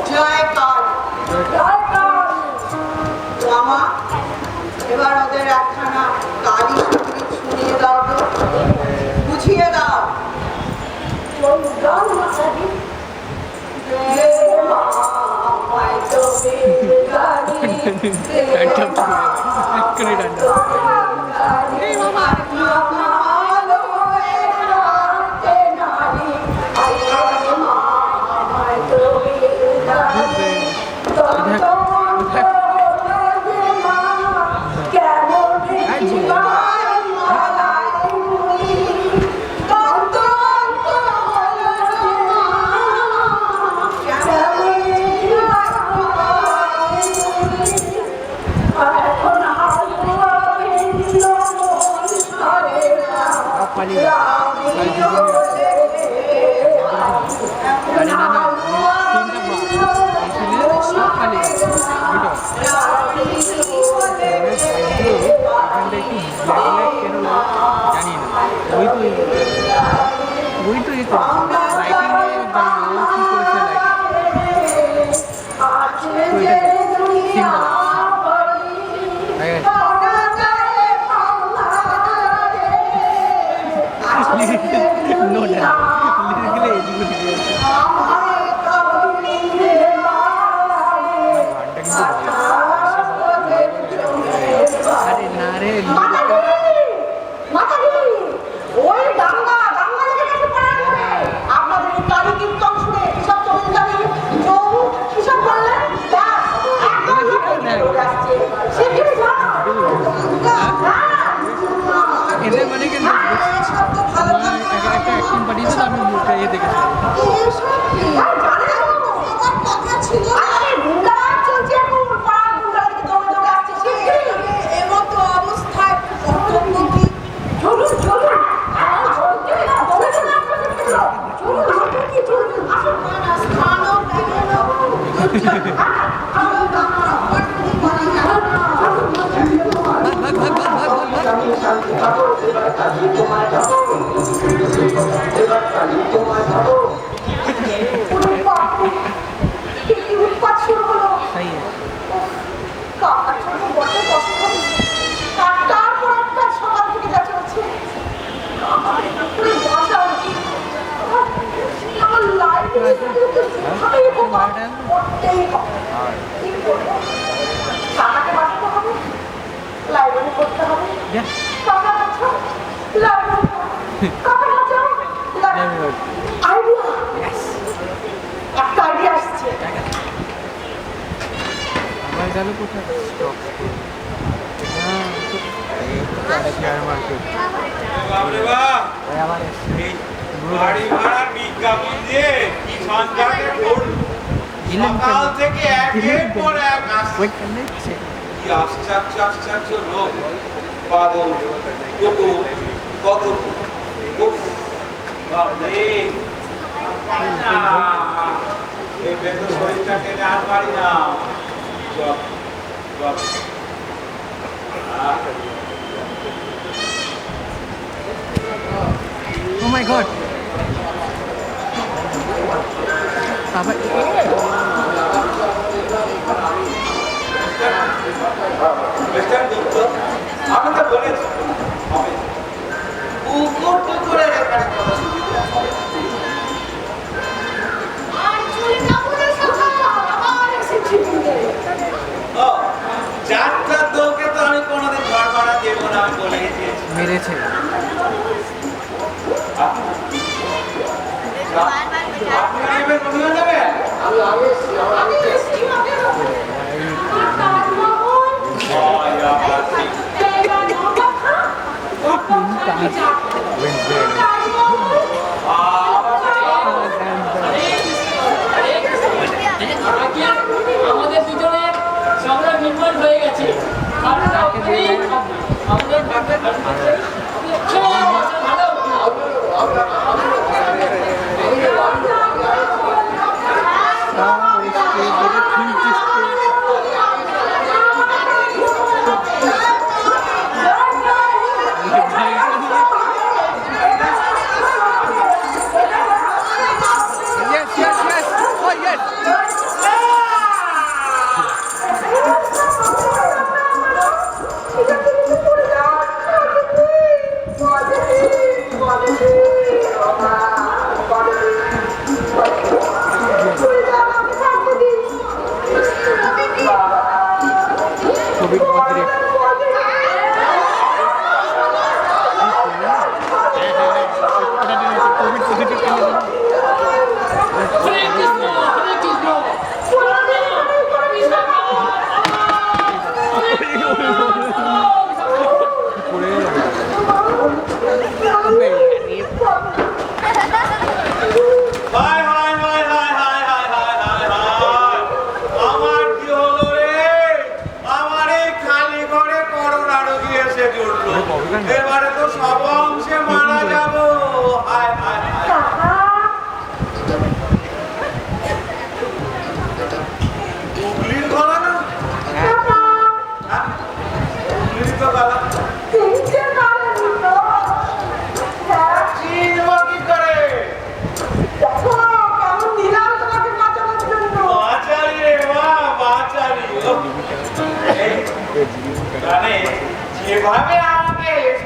জয় কাল মামা, এবার ওদের একখানা কালী শুনিয়ে দাও তো, বুঝিয়ে দাও। Oh my God! আমি তো বলেছি কুকুর টুকুরের এখানে কথা সুবিধা হবে। যাত্রার দৌকে তো আমি কোনোদিন ঘর ভাড়া দেবো না, আমি বলে দিয়েছি। মেরেছে আপনি নেবেন, উনিও নেবেন। আমাদের দুজনের সংগ্রাম নির্মাণ হয়ে গেছে।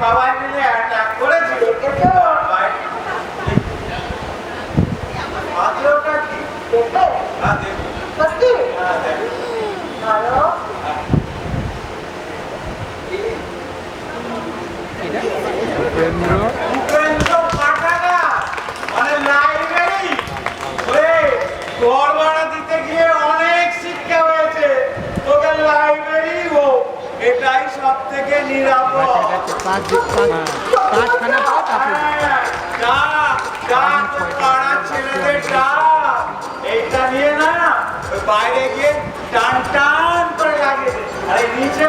সবাই মিলে অ্যাটাক করেছে মাত্রটা কি হ্যাঁ দেখুন সত্যি হ্যাঁ দেখুন ভালো উপেন্দ্র পাঠাগা মানে লাইব্রেরি ওরে ঘর ভাড়া দিতে গিয়ে অনেক শিক্ষা হয়েছে তোকে লাইব্রেরি হোক এটাই সব থেকে নিরাপদ পাঁচখানা পাঁচ আপেল হ্যাঁ, ডাক ডাক তোর পাড়ার ছেলেদের ডাক এইটা নিয়ে না ওই বাইরে গিয়ে টান টান করে লাগিয়ে দে আর এই নিচে